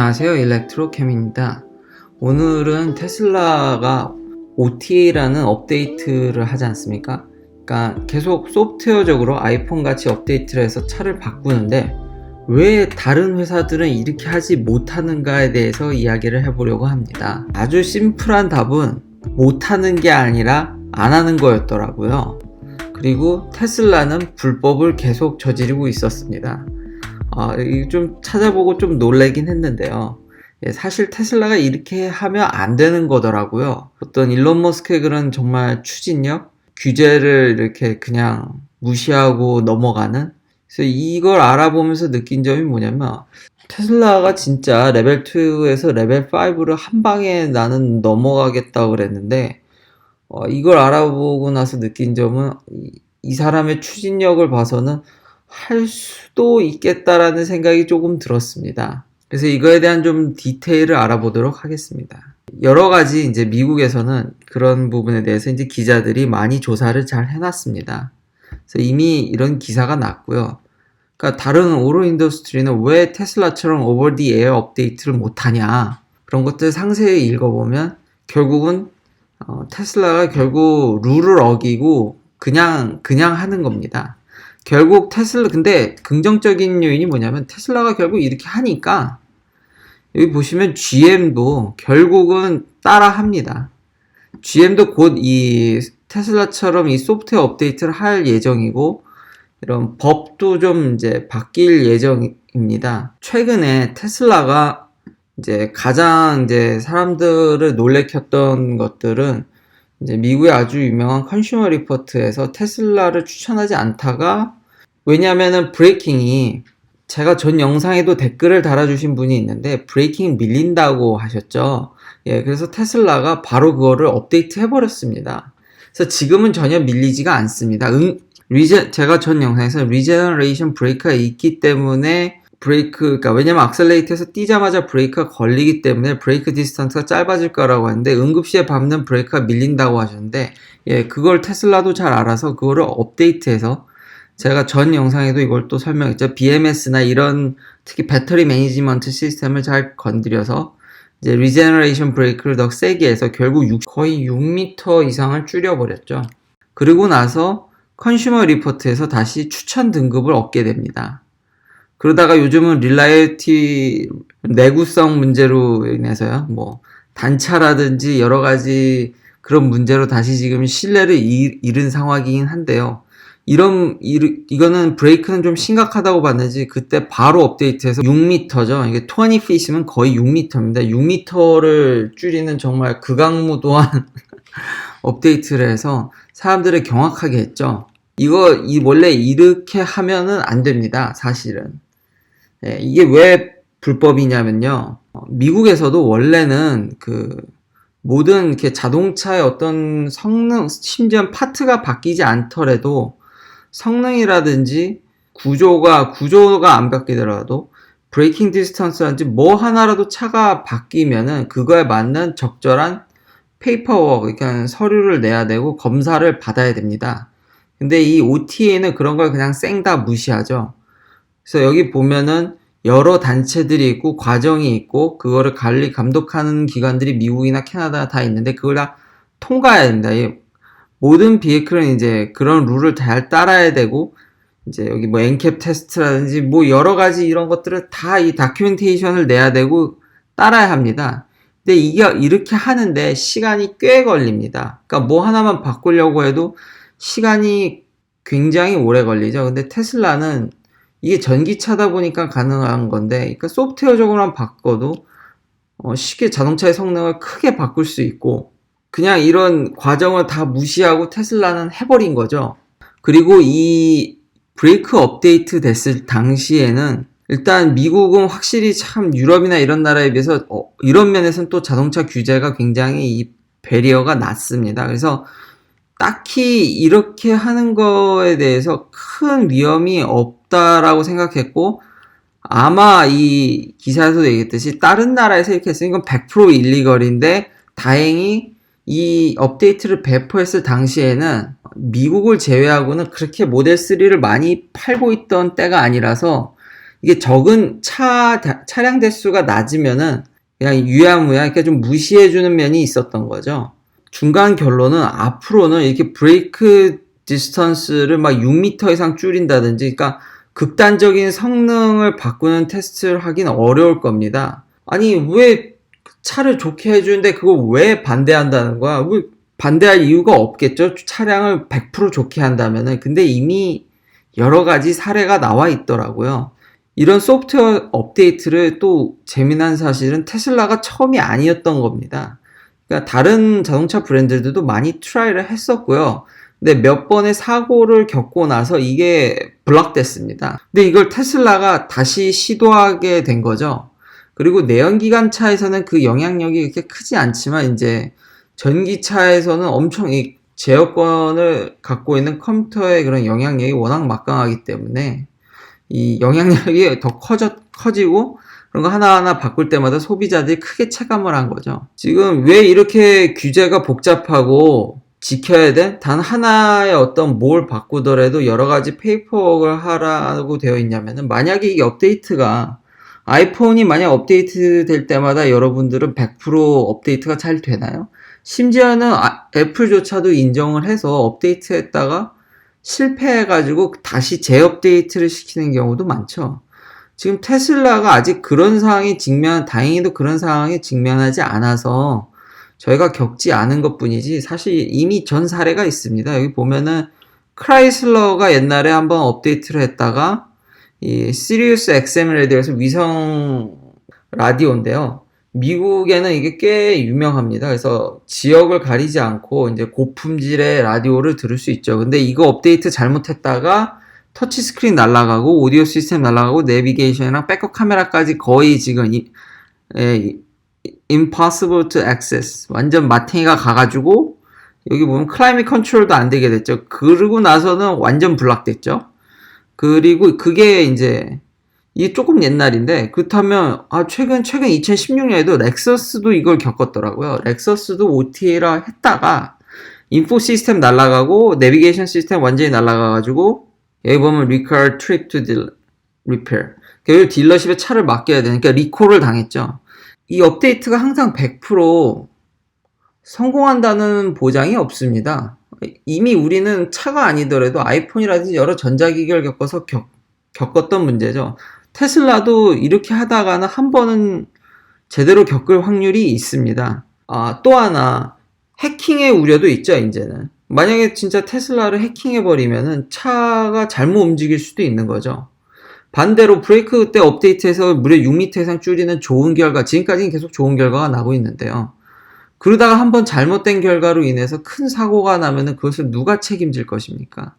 안녕하세요, 일렉트로캠입니다. 오늘은 테슬라가 OTA라는 업데이트를 하지 않습니까? 그러니까 계속 소프트웨어적으로 아이폰 같이 업데이트를 해서 차를 바꾸는데 왜 다른 회사들은 이렇게 하지 못하는가에 대해서 이야기를 해보려고 합니다. 아주 심플한 답은 못하는 게 아니라 안 하는 거였더라고요. 그리고 테슬라는 불법을 계속 저지르고 있었습니다. 좀 찾아보고 좀 놀라긴 했는데요. 사실 테슬라가 이렇게 하면 안 되는 거더라고요. 어떤 일론 머스크의 그런 정말 추진력, 규제를 이렇게 그냥 무시하고 넘어가는. 그래서 이걸 알아보면서 느낀 점이 뭐냐면 테슬라가 진짜 레벨 2에서 레벨 5를 한 방에 나는 넘어가겠다고 그랬는데 이걸 알아보고 나서 느낀 점은 이 사람의 추진력을 봐서는 할 수도 있겠다라는 생각이 조금 들었습니다. 그래서 이거에 대한 좀 디테일을 알아보도록 하겠습니다. 여러 가지 이제 미국에서는 그런 부분에 대해서 이제 기자들이 많이 조사를 잘 해놨습니다. 그래서 이미 이런 기사가 났고요. 그러니까 다른 오로 인더스트리는 왜 테슬라처럼 오버 디 에어 업데이트를 못하냐, 그런 것들 상세히 읽어보면 결국은 테슬라가 결국 룰을 어기고 그냥 하는 겁니다. 결국 근데 긍정적인 요인이 뭐냐면 테슬라가 결국 이렇게 하니까 여기 보시면 GM도 결국은 따라 합니다. GM도 곧 이 테슬라처럼 이 소프트웨어 업데이트를 할 예정이고 이런 법도 좀 이제 바뀔 예정입니다. 최근에 테슬라가 이제 가장 이제 사람들을 놀래켰던 것들은 이제 미국의 아주 유명한 컨슈머 리포트에서 테슬라를 추천하지 않다가, 왜냐면은 브레이킹이, 제가 전 영상에도 댓글을 달아주신 분이 있는데 브레이킹 밀린다고 하셨죠. 그래서 테슬라가 바로 그거를 업데이트 해버렸습니다. 그래서 지금은 전혀 밀리지가 않습니다. 제가 전 영상에서 리제너레이션 브레이크가 있기 때문에 그러니까 왜냐면 악셀레이터에서 뛰자마자 브레이크가 걸리기 때문에 브레이크 디스턴스가 짧아질 거라고 하는데 응급시에 밟는 브레이크가 밀린다고 하셨는데, 그걸 테슬라도 잘 알아서 그거를 업데이트해서, 제가 전 영상에도 이걸 또 설명했죠. BMS나 이런 특히 배터리 매니지먼트 시스템을 잘 건드려서 이제 리제너레이션 브레이크를 더 세게 해서 결국 거의 6m 이상을 줄여버렸죠. 그리고 나서 컨슈머 리포트에서 다시 추천 등급을 얻게 됩니다. 그러다가 요즘은 릴라이어티 내구성 문제로 인해서요, 뭐 단차라든지 여러 가지 그런 문제로 다시 지금 신뢰를 잃은 상황이긴 한데요. 이거는 브레이크는 좀 심각하다고 봤는지 그때 바로 업데이트해서 6m죠. 이게 20feet이면 거의 6m입니다. 6m를 줄이는 정말 극악무도한 업데이트를 해서 사람들을 경악하게 했죠. 원래 이렇게 하면은 안 됩니다, 사실은. 이게 왜 불법이냐면요. 미국에서도 원래는 모든 이렇게 자동차의 어떤 성능, 심지어 파트가 바뀌지 않더라도 성능이라든지 구조가 안 바뀌더라도 브레이킹 디스턴스라든지 뭐 하나라도 차가 바뀌면은 그거에 맞는 적절한 페이퍼워크, 그러니까 서류를 내야 되고 검사를 받아야 됩니다. 근데 이 OTA는 그런 걸 그냥 쌩 다 무시하죠. 그래서 여기 보면은 여러 단체들이 있고 과정이 있고 그거를 관리 감독하는 기관들이 미국이나 캐나다 다 있는데 그걸 다 통과해야 됩니다. 모든 비에클은 이제 그런 룰을 잘 따라야 되고, 이제 여기 뭐 엔캡 테스트라든지 뭐 여러 가지 이런 것들을 다 이 다큐멘테이션을 내야 되고 따라야 합니다. 근데 이게 이렇게 하는데 시간이 꽤 걸립니다. 그러니까 뭐 하나만 바꾸려고 해도 시간이 굉장히 오래 걸리죠. 근데 테슬라는 이게 전기차다 보니까 가능한 건데, 그러니까 소프트웨어적으로만 바꿔도 쉽게 자동차의 성능을 크게 바꿀 수 있고, 그냥 이런 과정을 다 무시하고 테슬라는 해버린 거죠. 그리고 이 브레이크 업데이트 됐을 당시에는 일단 미국은 확실히 참 유럽이나 이런 나라에 비해서 이런 면에서는 또 자동차 규제가 굉장히 이 배리어가 낮습니다. 그래서 딱히 이렇게 하는 거에 대해서 큰 위험이 없다라고 생각했고, 아마 이 기사에서도 얘기했듯이 다른 나라에서 이렇게 했으니 이건 100% 일리걸인데, 다행히 이 업데이트를 배포했을 당시에는 미국을 제외하고는 그렇게 모델 3를 많이 팔고 있던 때가 아니라서 이게 적은 차량 대수가 낮으면은 그냥 유야무야, 그러니까 좀 무시해주는 면이 있었던 거죠. 중간 결론은 앞으로는 이렇게 브레이크 디스턴스를 막 6m 이상 줄인다든지, 그러니까 극단적인 성능을 바꾸는 테스트를 하긴 어려울 겁니다. 아니, 왜 차를 좋게 해주는데 그걸 왜 반대한다는 거야? 왜 반대할 이유가 없겠죠? 차량을 100% 좋게 한다면은. 근데 이미 여러 가지 사례가 나와 있더라고요. 이런 소프트웨어 업데이트를 또 재미난 사실은 테슬라가 처음이 아니었던 겁니다. 그러니까 다른 자동차 브랜드들도 많이 트라이를 했었고요. 근데 몇 번의 사고를 겪고 나서 이게 블락됐습니다. 근데 이걸 테슬라가 다시 시도하게 된 거죠. 그리고 내연기관차에서는 그 영향력이 그렇게 크지 않지만 이제 전기차에서는 엄청 이 제어권을 갖고 있는 컴퓨터의 그런 영향력이 워낙 막강하기 때문에 이 영향력이 더 커지고 그런 거 하나하나 바꿀 때마다 소비자들이 크게 체감을 한 거죠. 지금 왜 이렇게 규제가 복잡하고 지켜야 돼? 단 하나의 어떤 뭘 바꾸더라도 여러 가지 페이퍼워크를 하라고 되어 있냐면은, 만약에 이 업데이트가 아이폰이 만약 업데이트 될 때마다 여러분들은 100% 업데이트가 잘 되나요? 심지어는 애플조차도 인정을 해서 업데이트했다가 실패해가지고 다시 재업데이트를 시키는 경우도 많죠. 지금 테슬라가 아직 그런 상황이 다행히도 그런 상황에 직면하지 않아서 저희가 겪지 않은 것 뿐이지, 사실 이미 전 사례가 있습니다. 여기 보면은 크라이슬러가 옛날에 한번 업데이트를 했다가 이 시리우스 XM 라디오에서 위성 라디오인데요. 미국에는 이게 꽤 유명합니다. 그래서 지역을 가리지 않고 이제 고품질의 라디오를 들을 수 있죠. 근데 이거 업데이트 잘못했다가 터치스크린 날아가고 오디오 시스템 날아가고 내비게이션이랑 백업 카메라까지 거의 지금 impossible to access, 완전 마탱이가 가가지고 여기 보면 클라이밋 컨트롤도 안 되게 됐죠. 그러고 나서는 완전 블락됐죠. 그리고 그게 이제 이게 조금 옛날인데, 그렇다면 최근 2016년에도 렉서스도 이걸 겪었더라고요. 렉서스도 OTA라 했다가 인포 시스템 날아가고 내비게이션 시스템 완전히 날아가가지고 여기 보면 require trip to repair, 결국 딜러십에 차를 맡겨야 되니까 리콜을 당했죠. 이 업데이트가 항상 100% 성공한다는 보장이 없습니다. 이미 우리는 차가 아니더라도 아이폰이라든지 여러 전자기기를 겪어서 겪었던 문제죠. 테슬라도 이렇게 하다가는 한 번은 제대로 겪을 확률이 있습니다. 또 하나, 해킹의 우려도 있죠, 이제는. 만약에 진짜 테슬라를 해킹해버리면은 차가 잘못 움직일 수도 있는 거죠. 반대로 브레이크 때 업데이트해서 무려 6m 이상 줄이는 좋은 결과, 지금까지는 계속 좋은 결과가 나고 있는데요. 그러다가 한번 잘못된 결과로 인해서 큰 사고가 나면은 그것을 누가 책임질 것입니까?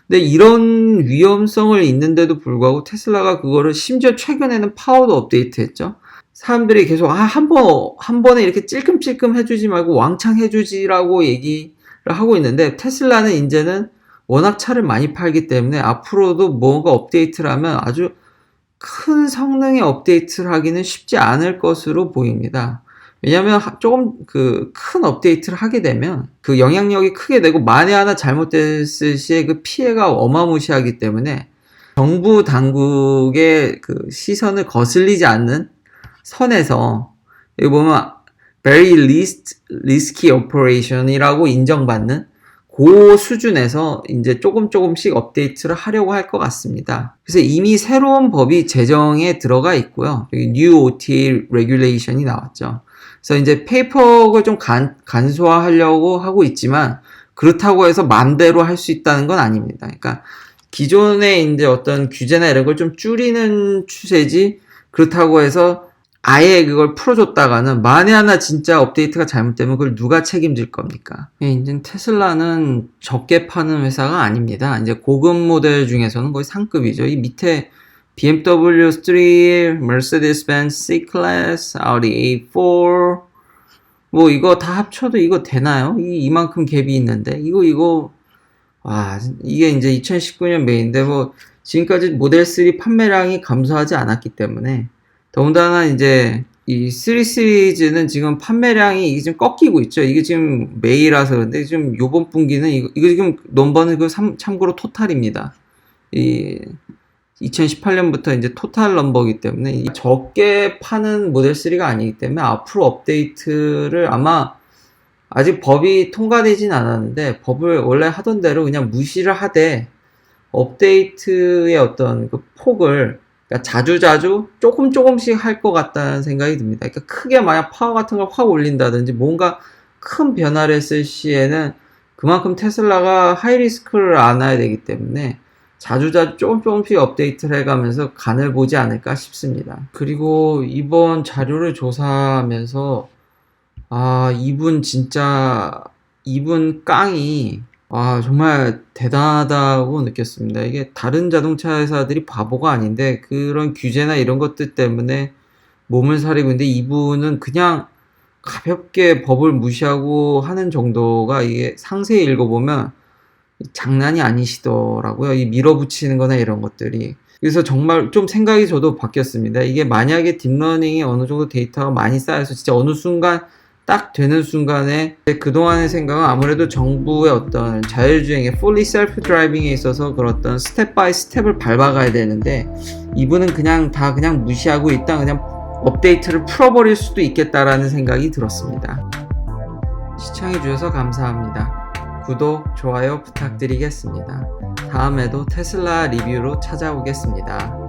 근데 이런 위험성을 있는데도 불구하고 테슬라가 그거를 심지어 최근에는 파워도 업데이트 했죠. 사람들이 계속 한 번에 이렇게 찔끔찔끔 해주지 말고 왕창 해주지라고 얘기를 하고 있는데, 테슬라는 이제는 워낙 차를 많이 팔기 때문에 앞으로도 뭔가 업데이트를 하면 아주 큰 성능의 업데이트를 하기는 쉽지 않을 것으로 보입니다. 왜냐면 조금 큰 업데이트를 하게 되면 그 영향력이 크게 되고 만에 하나 잘못됐을 시에 그 피해가 어마무시하기 때문에 정부 당국의 그 시선을 거슬리지 않는 선에서, 여기 보면 very least risky operation이라고 인정받는 그 수준에서 이제 조금씩 업데이트를 하려고 할 것 같습니다. 그래서 이미 새로운 법이 제정에 들어가 있고요. 여기 New OTA Regulation이 나왔죠. 그래서 이제 페이퍼워크를 좀 간소화하려고 하고 있지만, 그렇다고 해서 마음대로 할 수 있다는 건 아닙니다. 그러니까 기존의 이제 어떤 규제나 이런 걸 좀 줄이는 추세지, 그렇다고 해서 아예 그걸 풀어줬다가는 만에 하나 진짜 업데이트가 잘못되면 그걸 누가 책임질 겁니까? 이제 테슬라는 적게 파는 회사가 아닙니다. 이제 고급 모델 중에서는 거의 상급이죠. 이 밑에 BMW 3, Mercedes-Benz C-Class, Audi A4, 뭐 이거 다 합쳐도 이거 되나요? 이만큼 갭이 있는데 이게 이제 2019년 메인인데, 뭐 지금까지 모델 3 판매량이 감소하지 않았기 때문에, 더군다나 이제 이 3 시리즈는 지금 판매량이 이게 지금 꺾이고 있죠. 이게 지금 메이라서 그런데 지금 요번 분기는 이거 지금 넘버는 참고로 토탈입니다. 2018년부터 이제 토탈 넘버이기 때문에 적게 파는 모델 3가 아니기 때문에 앞으로 업데이트를 아마 아직 법이 통과되진 않았는데 법을 원래 하던 대로 그냥 무시를 하되 업데이트의 어떤 그 폭을 그러니까 자주자주 조금씩 할 것 같다는 생각이 듭니다. 그러니까 크게 만약 파워 같은 걸 확 올린다든지 뭔가 큰 변화를 했을 시에는 그만큼 테슬라가 하이리스크를 안아야 되기 때문에 자주자주 조금씩 업데이트를 해가면서 간을 보지 않을까 싶습니다. 그리고 이번 자료를 조사하면서 이분 깡이 정말 대단하다고 느꼈습니다. 이게 다른 자동차 회사들이 바보가 아닌데 그런 규제나 이런 것들 때문에 몸을 사리고 있는데 이분은 그냥 가볍게 법을 무시하고 하는 정도가 이게 상세히 읽어보면 장난이 아니시더라고요. 이 밀어붙이는 거나 이런 것들이. 그래서 정말 좀 생각이 저도 바뀌었습니다. 이게 만약에 딥러닝이 어느 정도 데이터가 많이 쌓여서 진짜 어느 순간 딱 되는 순간에 그동안의 생각은 아무래도 정부의 어떤 자율주행의 fully self-driving에 있어서 그런 어떤 스텝 바이 스텝을 밟아가야 되는데 이분은 그냥 무시하고 일단 그냥 업데이트를 풀어버릴 수도 있겠다라는 생각이 들었습니다. 시청해주셔서 감사합니다. 구독, 좋아요 부탁드리겠습니다. 다음에도 테슬라 리뷰로 찾아오겠습니다.